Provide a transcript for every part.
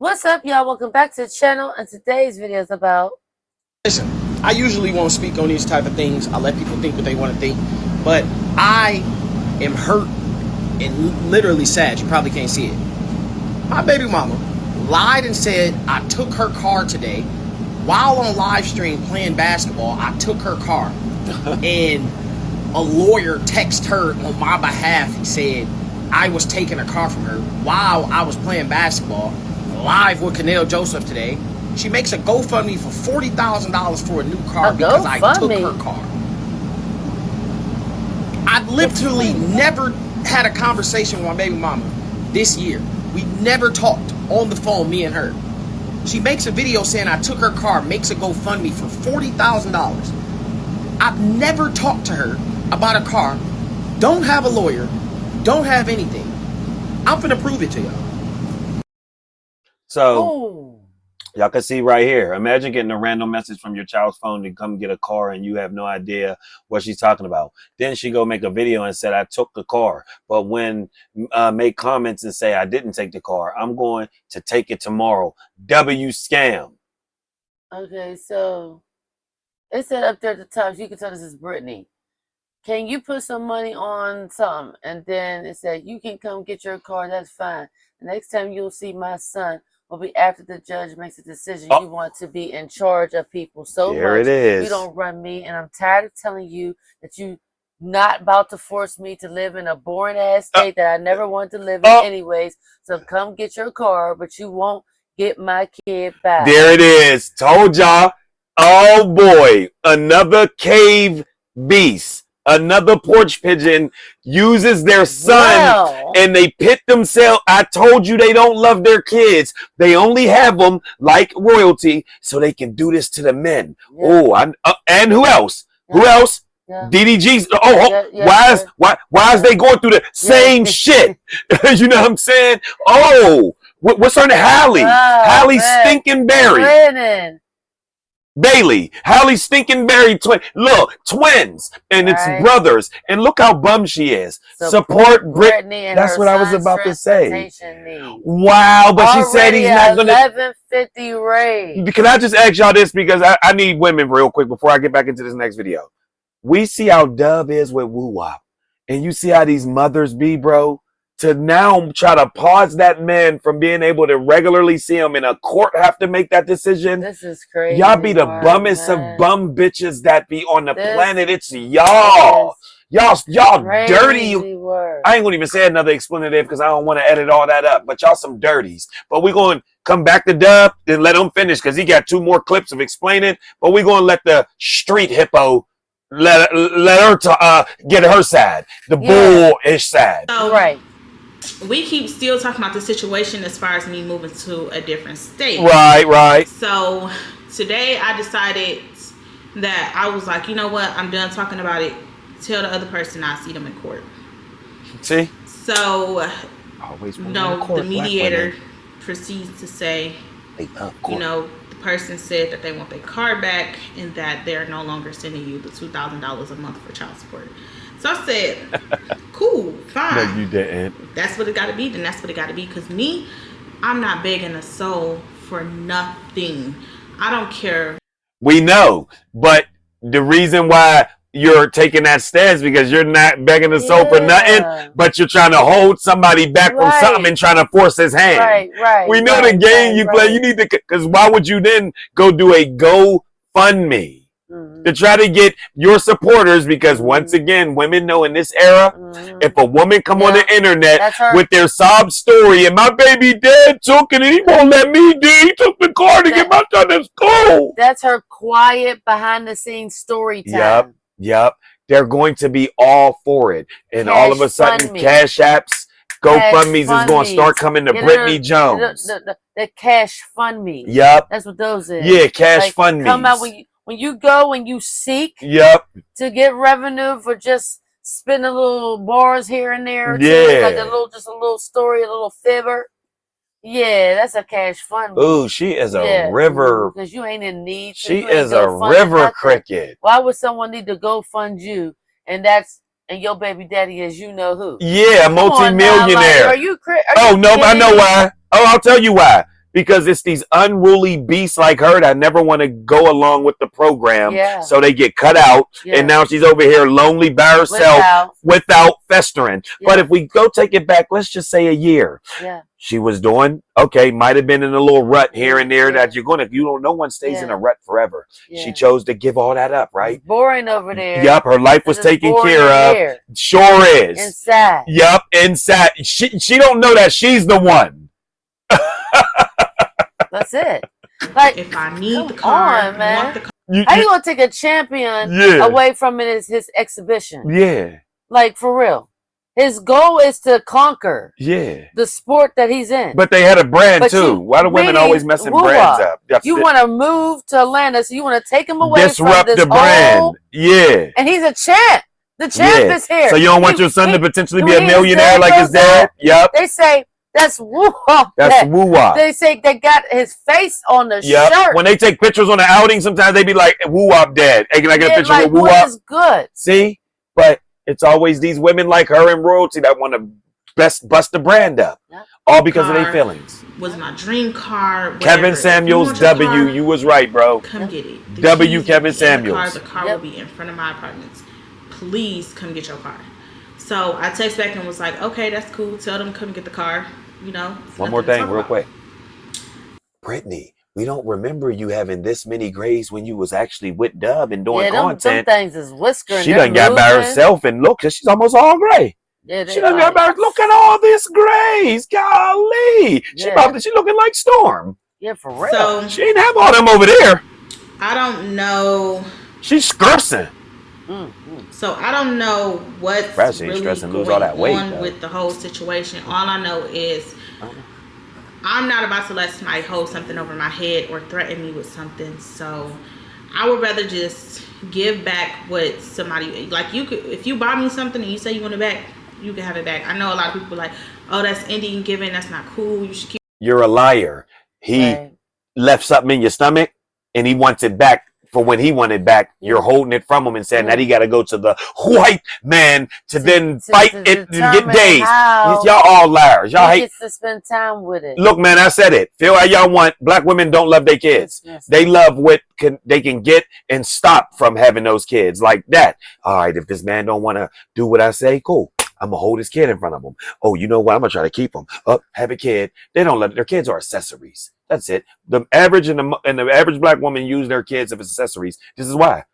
What's up, y'all? Welcome back to the channel, and today's video is about... Listen, I usually won't speak on these type of things. I let people think what they want to think. But I am hurt and literally sad. You probably can't see it. My baby mama lied and said I took her car today while on live stream playing basketball. I took her car. And a lawyer texted her on my behalf and said I was taking a car from her while I was playing basketball live with Canelo Joseph today. She makes a GoFundMe for $40,000 for a new car because I took her car. I've literally never had a conversation with my baby mama this year. We never talked on the phone, me and her. She makes a video saying I took her car, makes a GoFundMe for $40,000. I've never talked to her about a car, don't have a lawyer, don't have anything. I'm finna prove it to y'all. So y'all can see right here. Imagine getting a random message from your child's phone to come get a car and you have no idea what she's talking about. Then she go make a video and said, I took the car. But when make comments and say, I didn't take the car, I'm going to take it tomorrow. W scam. Okay, so it said up there at the top, you can tell this is Brittany. Can you put some money on something? And then it said, you can come get your car. That's fine. The next time you'll see my son will be after the judge makes a decision. You want to be in charge of people so There much. it is. You don't run me. And I'm tired of telling you that you not about to force me to live in a boring ass state that I never wanted to live in anyways. So come get your car, but you won't get my kid back. There it is. Told y'all. Oh boy. Another cave beast. Another porch pigeon uses their son and they pit themselves. I told you they don't love their kids. They only have them like royalty so they can do this to the men. Oh, and who else? Who else? DDG's. Why is they going through the same shit? You know what I'm saying? Oh, what's her name? Hallie Stinkenberry. Bailey, Hallie Stinkenberry, look, twins, and it's brothers, and look how bummed she is. Support Brittany. That's what I was about to say. Wow, but she said he's not gonna. 1150 raise. Can I just ask y'all this because I need women real quick before I get back into this next video. We see how Dub is with Woo Wop, and you see how these mothers be, bro. To now try to pause that man from being able to regularly see him in a court have to make that decision. This is crazy. Y'all be the bummest of bum bitches that be on the planet. It's y'all. Y'all dirty. I ain't gonna even say another expletive because I don't want to edit all that up. But y'all some dirties. But we're going to come back to Dub and let him finish because he got 2 more clips of explaining. But we're going to let the street hippo let her get her side. The bullish side. Right. We keep still talking about the situation as far as me moving to a different state. Right. So today I decided that I was like, you know what? I'm done talking about it. Tell the other person I'll see them in court. See? So, the mediator proceeds to say, you know, the person said that they want their car back and that they're no longer sending you the $2,000 a month for child support. So I said, cool, fine. No, you didn't. That's what it got to be. Then that's what it got to be. Because me, I'm not begging a soul for nothing. I don't care. We know. But the reason why you're taking that stance because you're not begging a soul for nothing, but you're trying to hold somebody back from something and trying to force his hand. We know the game you play. You need to, because why would you then go do a GoFundMe? To try to get your supporters, because once again, women know in this era, if a woman come on the internet with their sob story and my baby dad took it and he won't let me do, he took the car to get my son to school. That's her quiet behind the scenes story time. Yep. They're going to be all for it. And all of a sudden, Cash Apps, GoFundMes is going to start coming to Brittany Jones. The Cash Fund Me. Yep. That's what those is. Yeah, Cash Fund Me. Come out when you go and you seek to get revenue for just spinning little bars here and there. Like just a little story, a little fibber. Yeah, that's a cash fund. Ooh, she is a river. Because you ain't in need. She is a river cricket. Why would someone need to go fund you? And your baby daddy is you know who. Yeah, a multi-millionaire. Are you I know why. Oh, I'll tell you why. Because it's these unruly beasts like her that never want to go along with the program. Yeah. So they get cut out. Yeah. And now she's over here lonely by herself without festering. Yeah. But if we go take it back, let's just say a year. Yeah. She was doing, okay, might have been in a little rut here and there that you're going to, no one stays in a rut forever. Yeah. She chose to give all that up, right? It's boring over there. Yep, her life was taken care of. Sure is. And sad. Yep, and sad. She don't know that she's the one. That's it. Like, if I need the car, man. How you gonna take a champion away from his exhibition? Yeah. Like, for real. His goal is to conquer the sport that he's in. But they had a brand too. Why do women always messing brands up? You want to move to Atlanta, so you want to take him away disrupt from this the brand. Yeah. And he's a champ. The champ is here. So you don't want your son to potentially be a millionaire like his dad? Yep. They say that's woo-wop. That's woo-wop. They say they got his face on the shirt. When they take pictures on the outing, sometimes they be like, woo-wop dad. Hey, can I get a picture with woo-wop? Is good. See? But it's always these women like her in royalty that want to bust the brand up. Yep. All because of their feelings. Was my dream car. Kevin Samuels, W. You was right, bro. Come get it. W. Kevin Samuels. The car will be in front of my apartments. Please come get your car. So I text back and was like, okay, that's cool. Tell them come get the car. One more thing real quick. Brittany, we don't remember you having this many grays when you was actually with Dub and doing content. Them things is whiskering. She done got by herself and look, she's almost all gray. Yeah, she done got by. Look at all this grays. Golly. She looking like Storm. Yeah, for real. So, she didn't have all them over there. I don't know. She's stressing. So I don't know what's really going on with the whole situation. All I know is I'm not about to let somebody hold something over my head or threaten me with something. So I would rather just give back what somebody, like, you could, if you buy me something and you say you want it back, you can have it back. I know a lot of people are like, oh, that's Indian giving, that's not cool, you should keep. You're a liar. He left something in your stomach and he wants it back. For when he wanted back, you're holding it from him and saying that he got to go to the white man to then fight it and get days. Y'all all liars. Y'all hate to spend time with it. Look, man, I said it. Feel how y'all want. Black women don't love their kids. They love what they can get and stop from having those kids like that. All right, if this man don't want to do what I say, cool. I'm going to hold his kid in front of him. Oh, you know what? I'm going to try to keep him. Have a kid. They don't let their kids are accessories. That's it. The average and the average black woman use their kids as accessories. This is why.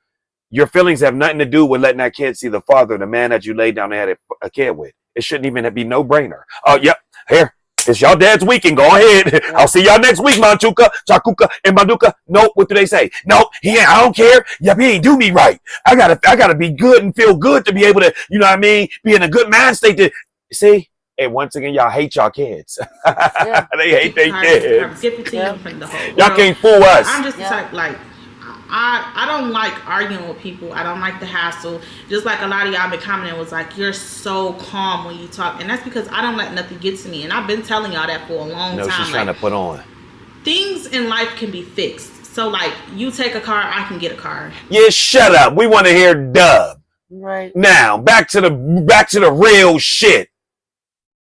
Your feelings have nothing to do with letting that kid see the father, the man that you laid down and had a kid with. It shouldn't even be no brainer. Oh, yep. Here. It's y'all dad's weekend. Go ahead. I'll see y'all next week, Manchuka, Chakuka, and Maduka. Nope. What do they say? Nope. I don't care. Yep, he ain't do me right. I gotta be good and feel good to be able to, you know what I mean, be in a good mind state to see. And once again, y'all hate y'all kids. They hate their kids. Y'all can't fool us. I'm just the type, like, I don't like arguing with people. I don't like the hassle. Just like a lot of y'all been commenting was like, you're so calm when you talk. And that's because I don't let nothing get to me. And I've been telling y'all that for a long time. No, she's trying to put on. Things in life can be fixed. So, like, you take a car, I can get a car. Yeah, shut up. We want to hear Dub. Right. Now, back to the real shit.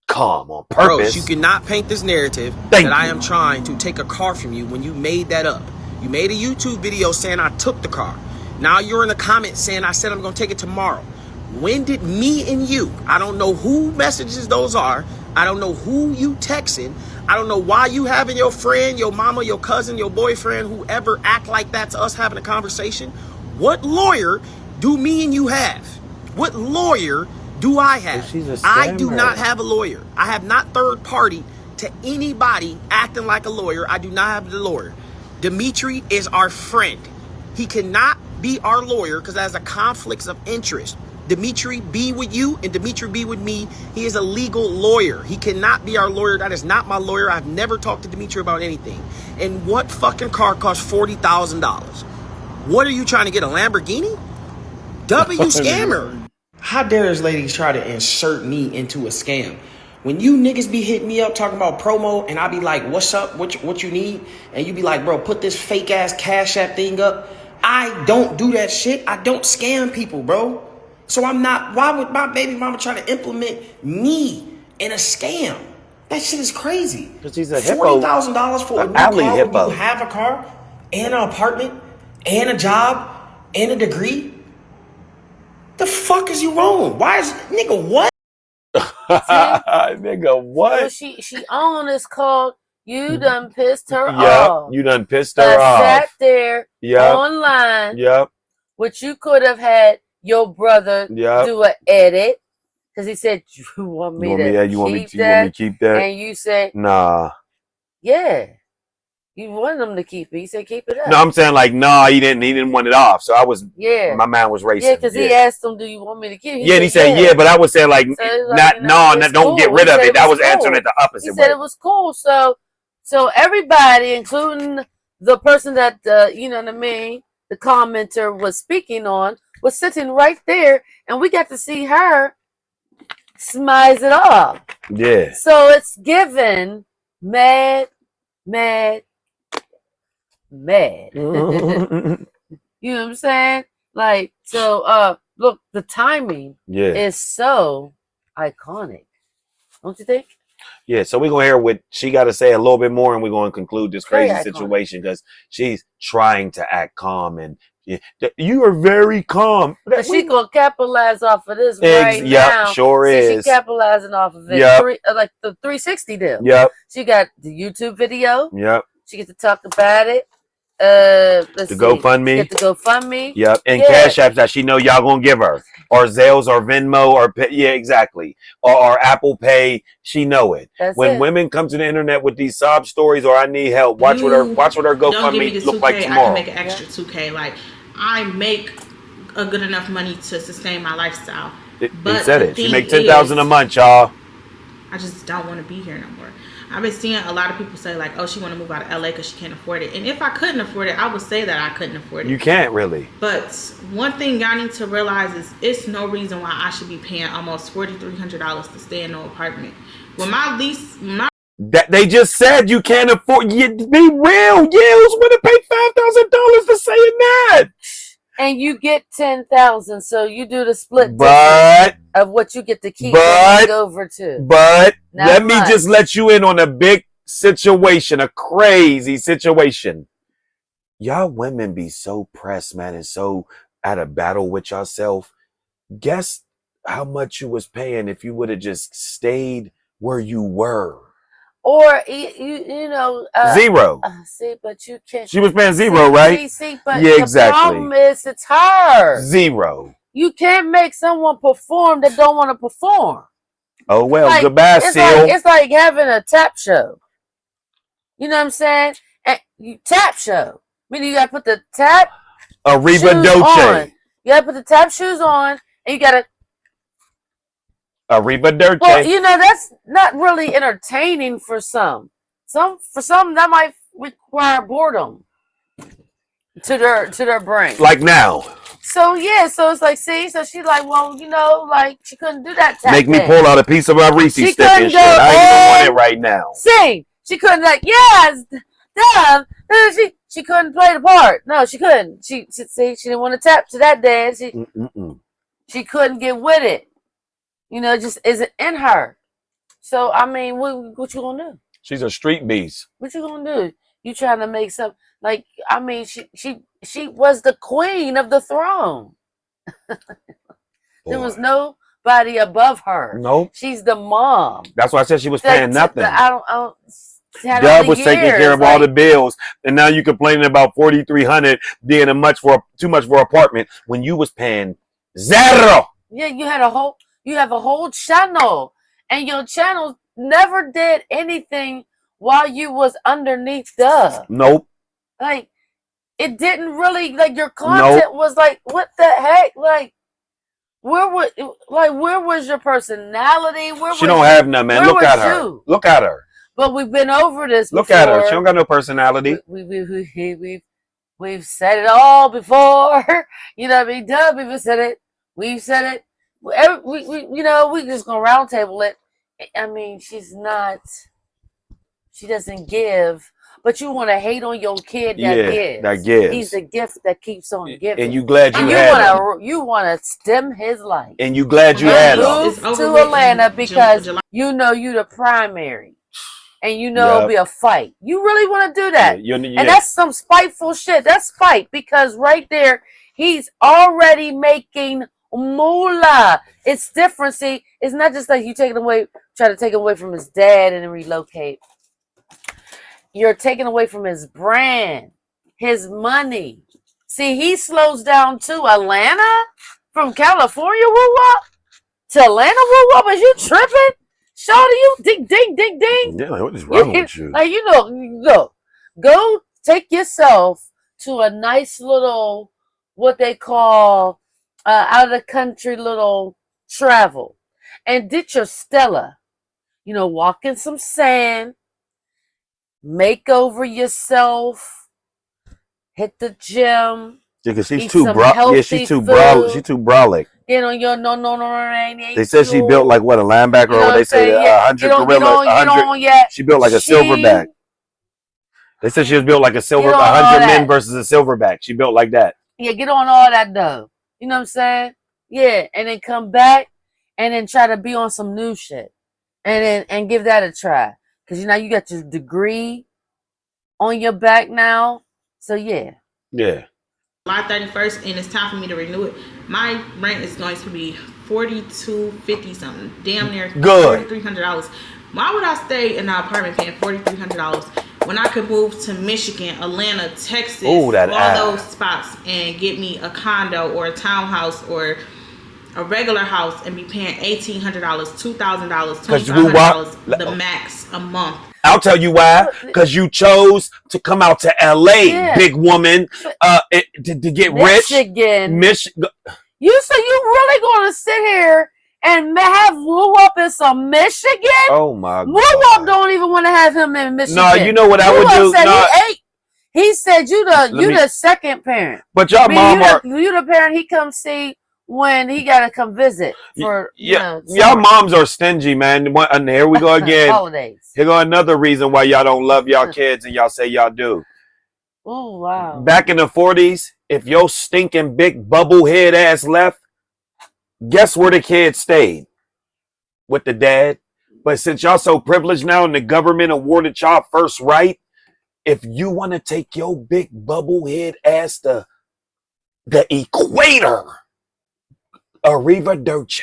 Calm on purpose. Bro, you cannot paint this narrative that I am trying to take a car from you when you made that up. You made a YouTube video saying I took the car. Now you're in the comments saying I said I'm going to take it tomorrow. When did me and you, I don't know who messages those are. I don't know who you texting. I don't know why you having your friend, your mama, your cousin, your boyfriend, whoever act like that to us having a conversation. What lawyer do me and you have? What lawyer do I have? I do not have a lawyer. I have not third party to anybody acting like a lawyer. I do not have the lawyer. Dimitri is our friend. He cannot be our lawyer because that has a conflict of interest. Dimitri be with you and Dimitri be with me. He is a legal lawyer. He cannot be our lawyer. That is not my lawyer. I've never talked to Dimitri about anything. And what fucking car costs $40,000? What are you trying to get, a Lamborghini? W scammer. How dare this lady try to insert me into a scam? When you niggas be hitting me up talking about promo and I be like, what's up, what you need? And you be like, bro, put this fake ass Cash App thing up. I don't do that shit. I don't scam people, bro. So I'm not, why would my baby mama try to implement me in a scam? That shit is crazy. Because he's a hippo. $40,000 for a new alley car hippo. when you have a car and an apartment and a job and a degree? The fuck is you wrong? Why is nigga what? Nigga, what? So she on is called you done pissed her Yep, off. you done pissed her off. Sat there Yep. online. Yep. Which you could have had your brother do an edit. Because he said, you want me to keep that? And you said, nah. Yeah. You wanted him to keep it. He said, keep it up. No, I'm saying like, nah, he didn't want it off. So I was, my mind was racing. Yeah, because he asked him, do you want me to keep it? He said, yeah, but I was saying like, don't get rid of it. I was answering it the opposite way. He said it was cool. So everybody, including the person that, you know what I mean, the commenter was speaking on, was sitting right there, and we got to see her smize it off. Yeah. So it's given mad. You know what I'm saying? Like, so look, the timing is so iconic. Don't you think? Yeah, so we're gonna hear what she got to say a little bit more, and we're gonna conclude this crazy situation because she's trying to act calm, and you are very calm. But she gonna capitalize off of this right now. Yep, sure is. She's capitalizing off of it. Yep. Like the 360 deal. Yep. She got the YouTube video. Yep. She gets to talk about it. GoFundMe. Get the GoFundMe. Yep. And cash apps that she know y'all gonna give her, or Zales, or Venmo, or exactly, or Apple Pay. She know it. When women come to the internet with these sob stories, or I need help, watch what her GoFundMe look like tomorrow. I can make an extra $2K. Like I make a good enough money to sustain my lifestyle. But he said it. She make $10,000 a month, y'all. I just don't want to be here no more. I've been seeing a lot of people say like, oh, she want to move out of LA because she can't afford it. And if I couldn't afford it, I would say that I couldn't afford it. You can't really. But one thing y'all need to realize is it's no reason why I should be paying almost $4,300 to stay in no apartment. When my lease, that they just said you can't afford. Be real. Yeah, who's gonna pay $5,000 for saying that? And you get 10,000, so you do the split of what you get to keep and go over to. But let me just let you in on a big situation, a crazy situation. Y'all women be so pressed, man, and so at a battle with yourself. Guess how much you was paying if you would have just stayed where you were. Or you know zero. See, but you can't. She was paying zero, right? But yeah, the problem is it's her. Zero. You can't make someone perform that don't want to perform. Oh well, like, goodbye, Seal. It's like having a tap show. You know what I'm saying? And you tap show. Meaning you gotta put the tap Arriba Dolce. On. You gotta put the tap shoes on, and you gotta. Arriba Dolce. Well, you know that's not really entertaining for some. For some that might require boredom to their brain. Like now. So yeah, so it's like, see, so she's like, well, you know, like she couldn't do that. Make me pull out a piece of my Reese stick and shit. I ain't even want it right now. See, she couldn't like, yes, damn. She couldn't play the part. No, she couldn't. She didn't want to tap to that dance. She couldn't get with it. You know, it just isn't in her. So I mean, what you gonna do? She's a street beast. What you gonna do? You trying to make some like? I mean, she was the queen of the throne. There was nobody above her. Nope. She's the mom. That's why I said she was paying nothing. I don't. Dub was taking care of all the bills, and now you complaining about $4,300 being too much for an apartment when you was paying zero. Yeah, you have a whole channel, and your channel never did anything while you was underneath Dub. Nope. Like it didn't really like your content was like what the heck like. Where was your personality? She don't have none, man. Look at her. Look at her. But we've been over this. Look at her. She don't got no personality. We've said it all before. You know what I mean? Dub even said it. We've said it. We just gonna round table it. I mean, she doesn't give. But you want to hate on your kid that gives. He's the gift that keeps on giving. And you glad you had him. You want to stem his life. And you glad you had him. Move to Atlanta because you know you the primary. and you know it'll be a fight. You really want to do that? And that's some spiteful shit. That's spite, because right there he's already making moolah. It's different. See, it's not just like you try to take away from his dad and then relocate. You're taking away from his brand, his money. See, he slows down to Atlanta from California, woo-wop, to Atlanta, woo-wop. Is you tripping? Shawty, you ding, ding, ding, ding. Yeah, what is wrong with you? Like, look, go take yourself to a nice little, what they call, out of the country little travel. And did your Stella. Walk in some sand, make over yourself, hit the gym. Yeah, because she's too she's too brolic. No. They said she built like what, a linebacker, or they say 100 gorilla. 100. She built like a silverback. They said she was built like a 100 men versus a silverback. She built like that. Yeah, get on all that though. You know what I'm saying? Yeah, and then come back and then try to be on some new shit, and give that a try. Because you got your degree on your back now. So yeah. Yeah. July 31st, and it's time for me to renew it. My rent is going to be $42.50 something, damn near $4,300. Why would I stay in an apartment paying $4,300 when I could move to Michigan, Atlanta, Texas, all those spots, and get me a condo or a townhouse or a regular house and be paying $1,800, $2,000, $2,500 the max a month? I'll tell you why. Because you chose to come out to LA, big woman, to get rich. Michigan. You say you really going to sit here and have woo-wop in some Michigan? Oh my God. Woo-wop don't even want to have him in Michigan. No, you know what I would do? He said you the second parent. But y'all you the parent he come see when he got to come visit for y'all moms are stingy, man. And here we go again. Holidays. Here go another reason why y'all don't love y'all kids, and y'all say y'all do. Oh wow! Back in the 40s, if your stinking big bubble head ass left, guess where the kids stayed? With the dad. But since y'all so privileged now, and the government awarded y'all first right, if you want to take your big bubble head ass to the equator, Arrivederci,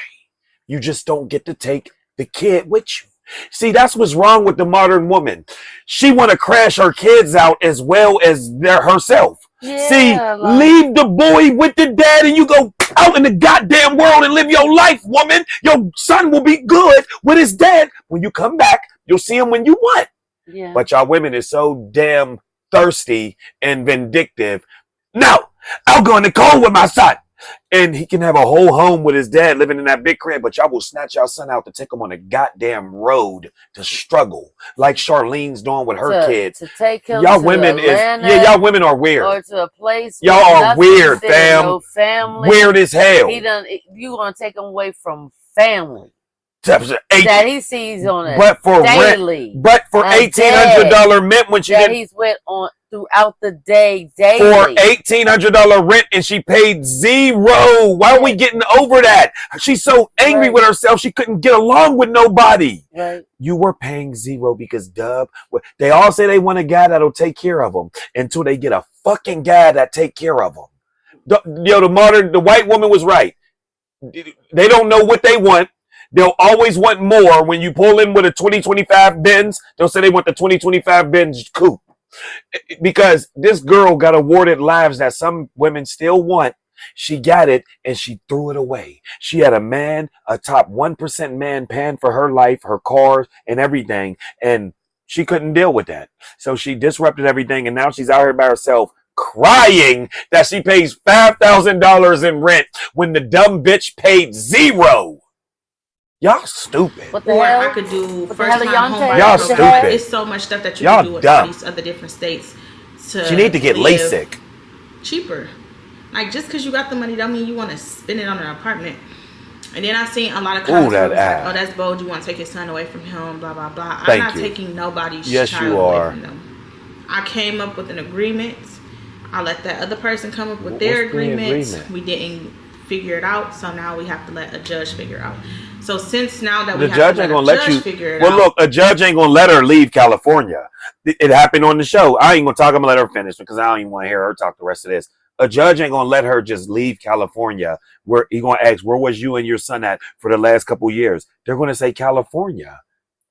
you just don't get to take the kid with you. See, that's what's wrong with the modern woman. She want to crash her kids out as well as herself. Yeah, see, leave the boy with the dad and you go out in the goddamn world and live your life, woman. Your son will be good with his dad. When you come back, you'll see him when you want. Yeah. But y'all women is so damn thirsty and vindictive. No, I'll go in the cold with my son. And he can have a whole home with his dad living in that big crib, but y'all will snatch y'all son out to take him on a goddamn road to struggle, like Charlene's doing with her kids. To take him y'all to women Atlanta, y'all women are weird. Or to a place y'all are weird, fam. No family. Weird as hell. You gonna take him away from family that he sees on a daily. But for $1,800 rent when she he's with on throughout the day daily. For $1,800 rent and she paid zero. Why are we getting over that? She's so angry with herself she couldn't get along with nobody. Right. You were paying zero because they all say they want a guy that'll take care of them until they get a fucking guy that take care of them. The white woman was right. They don't know what they want. They'll always want more. When you pull in with a 2025 Benz, they'll say they want the 2025 Benz coupe. Because this girl got awarded lives that some women still want. She got it and she threw it away. She had a top 1% man paying for her life, her cars, and everything. And she couldn't deal with that. So she disrupted everything. And now she's out here by herself crying that she pays $5,000 in rent when the dumb bitch paid zero. Y'all stupid. What the hell? I could do first time home buyer. Y'all stupid. It's so much stuff that you can do in all these other different states. She need to get LASIK. Cheaper. Like, just because you got the money don't mean you want to spend it on an apartment. And then I've seen a lot of comments like, oh, that's bold. You want to take his son away from him, blah, blah, blah. I'm not taking nobody's child away from them. I came up with an agreement. I let that other person come up with their agreement. We didn't figure it out. So now we have to let a judge figure it out. So since now that The we have judge to ain't let gonna a let judge you. figure it Well, out. look, a judge ain't gonna let her leave California. It happened on the show. I ain't gonna talk. I'm gonna let her finish because I don't even want to hear her talk the rest of this. A judge ain't gonna let her just leave California. Where he gonna ask, where was you and your son at for the last couple years? They're gonna say California.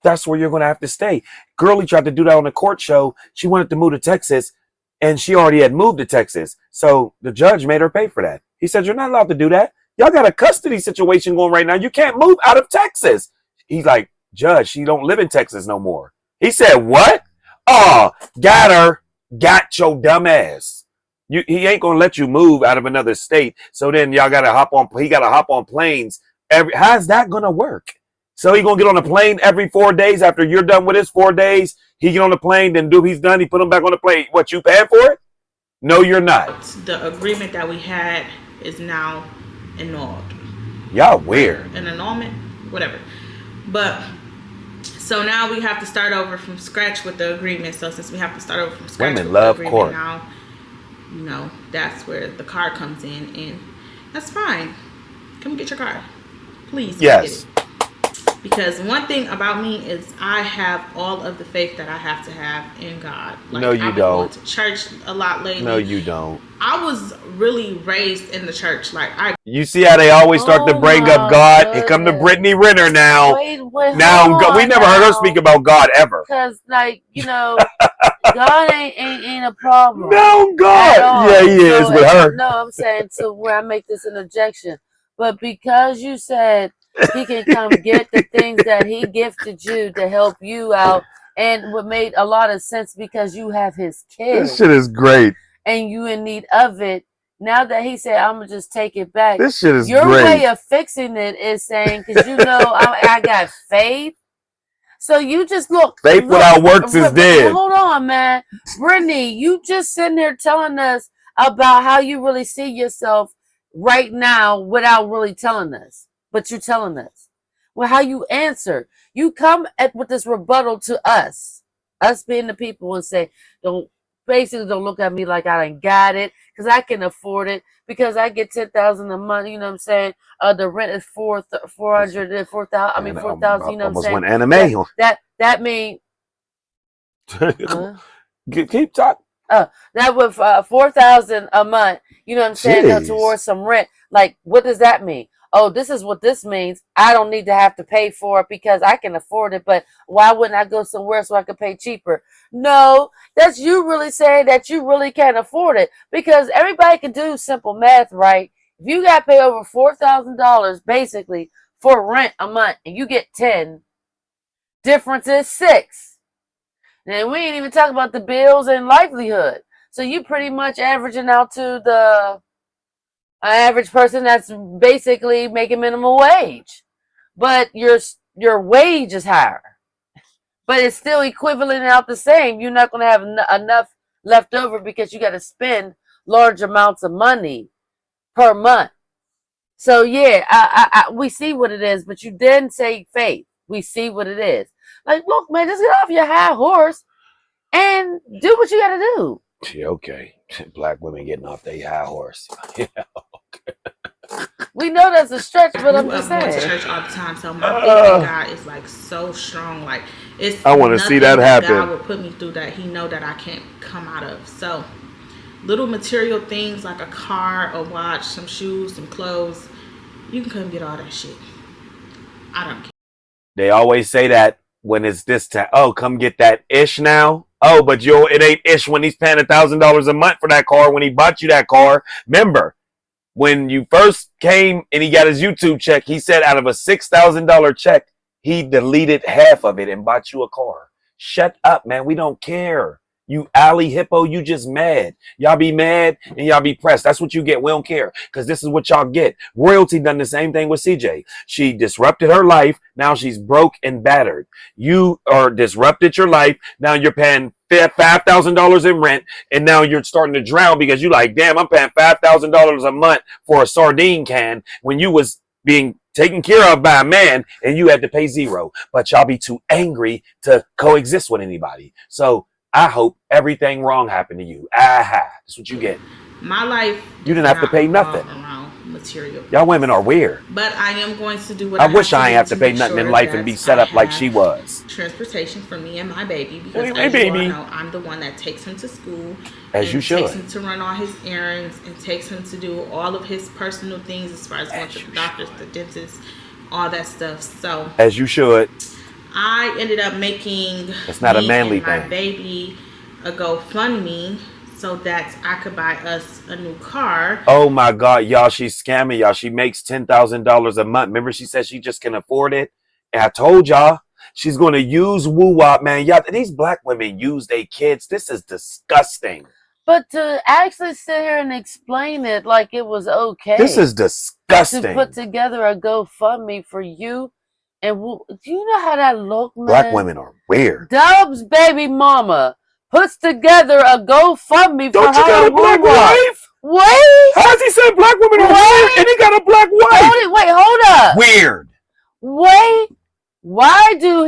That's where you're gonna have to stay. Girlie tried to do that on the court show. She wanted to move to Texas, and she already had moved to Texas. So the judge made her pay for that. He said, "You're not allowed to do that. Y'all got a custody situation going right now. You can't move out of Texas." He's like, "Judge, she don't live in Texas no more." He said, "What? Oh, got her. Got your dumb ass. He ain't gonna let you move out of another state. So then y'all gotta hop on. He gotta hop on planes. How's that gonna work? So he gonna get on a plane every 4 days after you're done with his 4 days. He get on the plane, then he's done. He put him back on the plane. What, you paying for it? No, you're not. The agreement that we had is now annulled. Y'all weird. An annulment, whatever. But so now we have to start over from scratch with the agreement. So since we have to start over from scratch Women with love the agreement court. now, you know, that's where the car comes in, and that's fine. Come get your car, please. Yes. Get it. Because one thing about me is I have all of the faith that I have to have in God. Like, No, you I've been don't. going to church a lot lately. No, you don't. I was really raised in the church. Like, You see how they always start to bring up God? Here come the Brittany Renner now. Wait, Now we never heard her speak about God ever. Because, like, you know, God ain't a problem. No, God. Yeah, he is with her. No, I'm saying to where I make this interjection. But because you said he can come get the things that he gifted you to help you out, and what made a lot of sense because you have his kids. This shit is great. And you in need of it. Now that he said, I'm going to just take it back. This shit is Your great. way of fixing it is saying, because you know I got faith. So you just look. Faith without works is dead. Hold on, man. Brittany, you just sitting there telling us about how you really see yourself right now without really telling us. But you're telling us. Well, how you answer. You come with this rebuttal to us being the people, and say, don't look at me like I ain't got it, because I can afford it, because I get $10,000 a month. You know what I'm saying? The rent is 400, 4,000. I mean 4,000. You know what I'm saying? Almost went anime. That mean. Keep talking. That was 4,000 a month. You know what I'm saying? Towards some rent. Like, what does that mean? Oh, this is what this means. I don't need to have to pay for it because I can afford it. But why wouldn't I go somewhere so I could pay cheaper? No, that's you really saying that you really can't afford it, because everybody can do simple math, right? If you got to pay over $4,000 basically for rent a month and you get 10, difference is 6. And we ain't even talking about the bills and livelihood. So you pretty much averaging out to the average person that's basically making minimum wage. But your wage is higher. But it's still equivalent out the same. You're not going to have enough left over because you got to spend large amounts of money per month. So yeah, we see what it is, but you didn't say faith. We see what it is. Like, look, man, just get off your high horse and do what you got to do. Yeah, okay. Black women getting off their high horse. Yeah. We know that's a stretch, but I'm just saying. I go to church all the time, so my faith in God is like so strong. Like, it's I want to see that happen. God would put me through that He know that I can't come out of. So little material things like a car, a watch, some shoes, some clothes, you can come get all that shit. I don't care. They always say that when it's this time. Oh, come get that ish now. Oh, but it ain't ish when he's paying $1,000 a month for that car when he bought you that car. Remember, when you first came and he got his YouTube check, he said out of a $6,000 check, he deleted half of it and bought you a car. Shut up, man. We don't care. You alley hippo, you just mad. Y'all be mad and y'all be pressed. That's what you get. We don't care, because this is what y'all get. Royalty done the same thing with CJ. She disrupted her life. Now she's broke and battered. You are disrupted your life. Now you're paying $5,000 in rent, and now you're starting to drown because you like, damn, I'm paying $5,000 a month for a sardine can when you was being taken care of by a man and you had to pay $0. But y'all be too angry to coexist with anybody. So I hope everything wrong happened to you. Aha, that's what you get. My life, you didn't have to pay nothing. Around material. Y'all women are weird. But I am going to do what I wish I ain't have to pay make nothing in sure life and be that set I up like have she was. transportation for me and my baby, because My as you all baby. know, I'm the one that takes him to school, As and you should. takes him to run all his errands, and takes him to do all of his personal things as far as going to the doctors, the dentist, all that stuff. So As you should. I ended up making It's not a me manly and my thing. baby a GoFundMe so that I could buy us a new car. Oh my God, y'all, she's scamming y'all. She makes $10,000 a month. Remember, she said she just can afford it. And I told y'all she's going to use woo wop, man. Y'all, these black women use their kids. This is disgusting. But to actually sit here and explain it like it was okay. This is disgusting. To put together a GoFundMe for you. And do you know how that looked, man? Black women are weird. Dub's baby mama puts together a GoFundMe for her. Don't you got a black wife? Wait. How's he saying black women are weird and he got a black wife? Hold up. Weird. Wait. Why do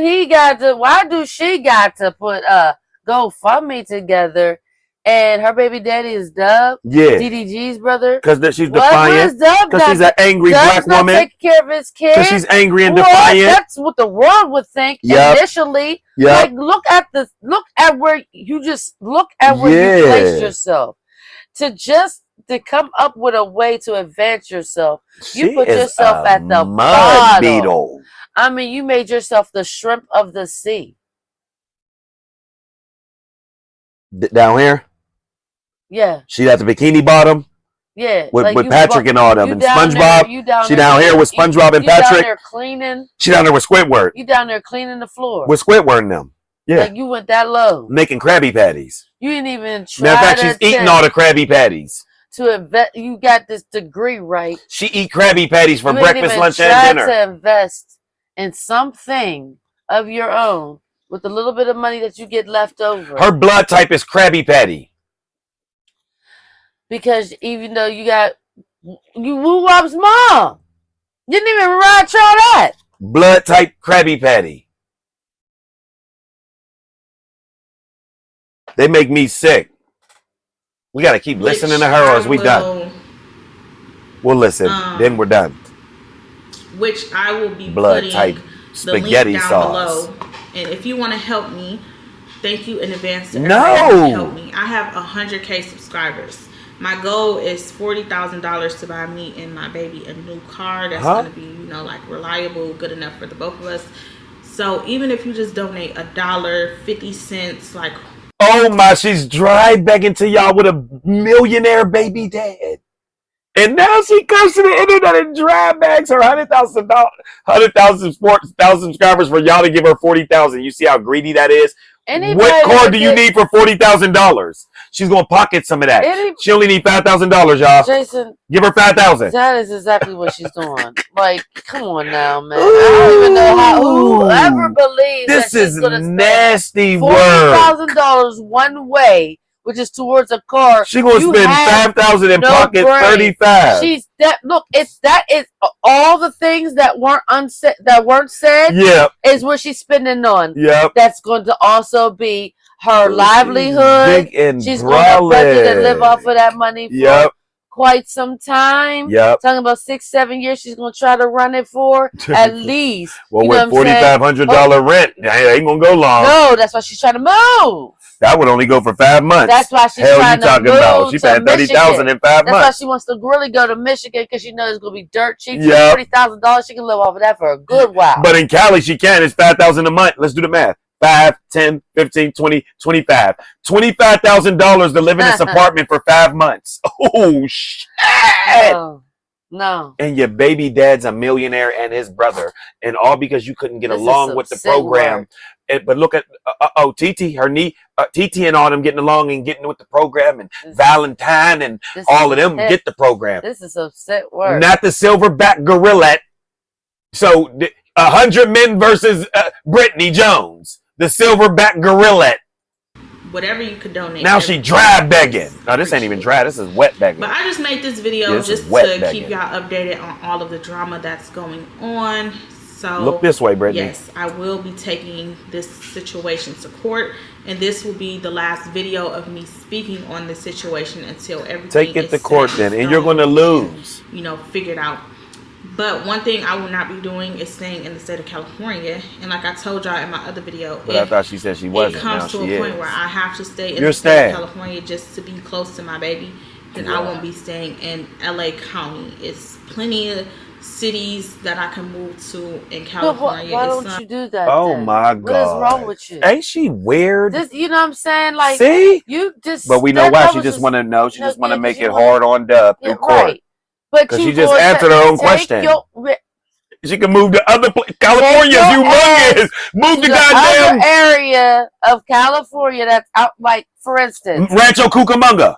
she got to put a GoFundMe together? And her baby daddy is Dub. Yeah. DDG's brother. Because she's defiant. Because she's an angry black woman. Not taking care of his kids. Because she's angry and defiant. That's what the world would think initially. Like, look at where you placed yourself. To come up with a way to advance yourself, you put yourself at the bottom. Beetle. I mean, you made yourself the shrimp of the sea. Down here? Yeah. She at the Bikini Bottom? Yeah. With Patrick and all them. And SpongeBob? She down here with SpongeBob and Patrick? You down there cleaning? She down there with Squidward. You down there cleaning the floor? With Squidward and them. Yeah. Like, you went that low. Making Krabby Patties. You didn't even try. Matter of fact, she's eating all the Krabby Patties. You got this degree, right? She eat Krabby Patties for breakfast, lunch, and dinner. To invest in something of your own with the little bit of money that you get left over. Her blood type is Krabby Patty. Because even though you Woo Wop's mom, you didn't even try that. Blood type Krabby Patty. They make me sick. We got to keep listening to her, or is we done? We'll listen. Then we're done. Which I will be blood putting type spaghetti the link down sauce below. And if you want to help me, thank you in advance to everybody help me. I have 100K subscribers. My goal is $40,000 to buy me and my baby a new car that's going to be, like reliable, good enough for the both of us. So even if you just donate $1, 50 cents, like. Oh my, she's drive begging to y'all with a millionaire baby dad. And now she comes to the internet and drive bags her 100,000 subscribers for y'all to give her 40,000. You see how greedy that is? What car do you need for $40,000? She's gonna pocket some of that. She only need $5,000, y'all. Jason, give her 5,000. That is exactly what she's doing. Like, come on now, man. Ooh, I don't even know how whoever believes this that is she's gonna nasty spend word. $40,000 one way, which is towards a car. She gonna spend 5,000 and pocket 35. She's that. Look, that is all the things that weren't said. Yeah, is what she's spending on. Yep, that's going to also be her livelihood. She's going to budget and live off of that money for quite some time. Yep, talking about 6-7 years. She's going to try to run it for at least. Well, with $4,500 rent, I ain't gonna go long. No, that's why she's trying to move. That would only go for 5 months. That's why she's trying to move about? She paying $30,000 in 5 months. That's why she wants to really go to Michigan because she knows it's gonna be dirt cheap. $40,000, she can live off of that for a good while. But in Cali, she can. It's $5,000 a month. Let's do the math. 5, 10, 15, 20, 25. $25,000 to live in this apartment for 5 months. Oh shit! No. And your baby dad's a millionaire and his brother, and all because you couldn't get along with the program. But look at Titi, her knee, Titi and all them getting along and getting with the program, and Valentine and all of them get the program. This is upset word. Not the silverback gorilla. So 100 men versus Brittany Jones, the silverback gorilla. Whatever you could donate. Now she dry begging. No, this ain't even dry. This is wet begging. But I just made this video just to keep y'all updated on all of the drama that's going on. So look this way, Brittany. yes, I will be taking this situation to court, and this will be the last video of me speaking on this situation until everything Take it is to court set in then, and you're going to stone lose. and, figured out. But one thing I will not be doing is staying in the state of California. And like I told y'all in my other video, But I thought she said she wasn't. it comes now to she a point is. where I have to stay in You're the state staying. of California just to be close to my baby, then I won't be staying in LA County. It's plenty of cities that I can move to in California. Why don't you do that? Oh then? my God. What is wrong with you? Ain't she weird? This, you know what I'm saying? Like, see? you just. But we know why. She just want to know. She just want to make it hard on Dub through court. Right. But she just answered her own question. She can move to other California. Humongous. Move to goddamn other area of California that's out, like, for instance, Rancho Cucamonga.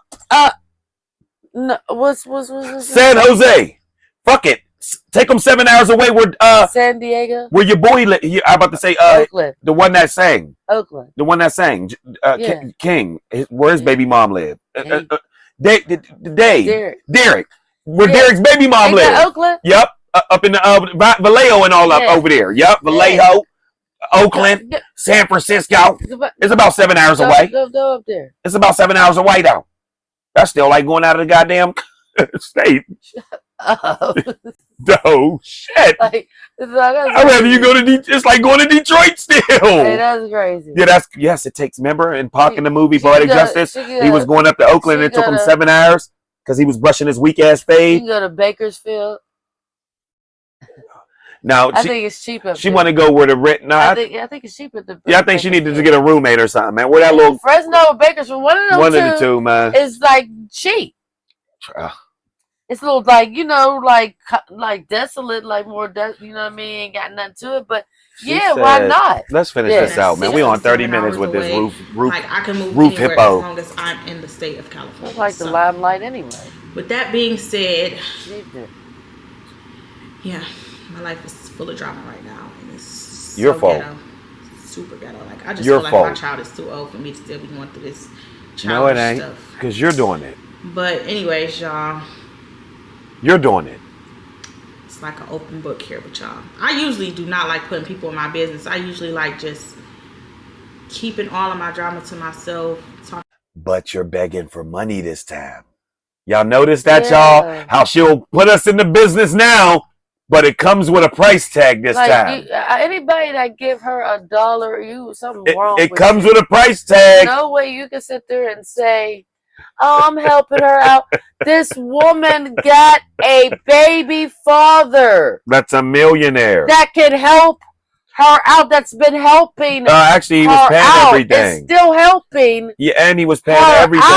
No, what's San Jose. Fuck it. Take them 7 hours away. Where San Diego. Where your boy live? I'm about to say Oakland. The one that sang. Oakland. The one that sang. Yeah. King. Where his baby mom live? Derek. Where Derek's baby mom live? Oakland. Yep. Up in the Vallejo and all up over there. Yep. Vallejo. Oakland. San Francisco. It's about 7 hours away. Go up there. It's about 7 hours away though. That's still like going out of the goddamn state. Oh. No shit. Like, I'd rather you go to Detroit. It's like going to Detroit still. Hey, that's crazy. Yeah, yes. It takes. Remember in Pac in the movie Poetic Justice, he was going up to Oakland and it took him 7 hours because he was brushing his weak ass fade. You can go to Bakersfield. Now I think it's cheaper. She want to go where the rent. No, I think it's cheaper. I think she needed to get a roommate or something, man. Where that little Fresno or Bakersfield, one of the two, man. It's like cheap. It's a little like desolate, like more, you know what I mean? Ain't got nothing to it, but yeah, why not? Let's finish this out, man. We on 30 minutes with this roof. Like I can move roof anywhere hippo. as long as I'm in the state of California. It's like the limelight anyway. With that being said, yeah, my life is full of drama right now, and it's your fault. Ghetto, super ghetto. Like I just feel like my child is too old for me to still be going through this childish stuff. No, it ain't, because you're doing it. But anyways, y'all. You're doing it. It's like an open book here with y'all. I usually do not like putting people in my business. I usually like just keeping all of my drama to myself. But you're begging for money this time. Y'all notice that, y'all? How she'll put us in the business now, but it comes with a price tag this time. Anybody that give her $1, something wrong. It comes with a price tag. No way you can sit there and say, "Oh, I'm helping her out." This woman got a baby father. That's a millionaire. That can help her out. That's been helping. Actually, he was paying everything. It's still helping. Yeah, and he was paying everything.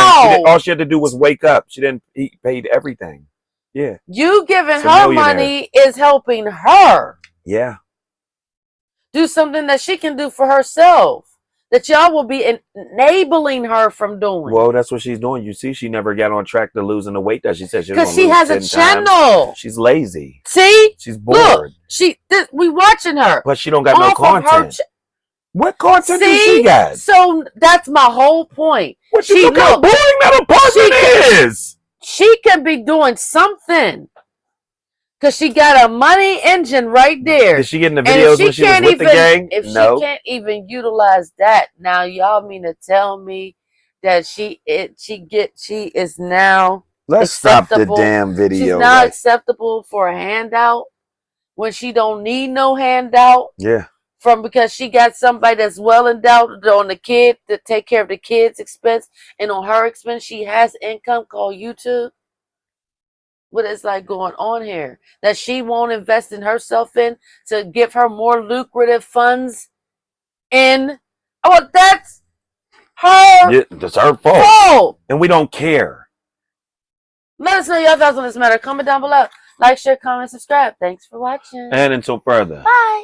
All she had to do was wake up. He paid everything. Yeah. You giving her money is helping her. Yeah. Do something that she can do for herself. That y'all will be enabling her from doing. Well, that's what she's doing. You see, she never got on track to losing the weight that she said she was because she has a channel. She's lazy. See, she's bored. Look, we watching her, but she don't got no content. What content does she got? So that's my whole point. What you look how boring that apartment is. She can be doing something. Because she got a money engine right there. Did she get in the videos when she was with the gang? If she can't even utilize that, now y'all mean to tell me that she is now Let's stop the damn video. She's now acceptable for a handout when she don't need no handout. Yeah. Because she got somebody that's well endowed on the kid to take care of the kid's expense, and on her expense she has income called YouTube. What is like going on here that she won't invest in herself in to give her more lucrative funds in? Oh, that's her. Yeah, that's her fault. And we don't care. Let us know your thoughts on this matter. Comment down below. Like, share, comment, subscribe. Thanks for watching. And until further. Bye.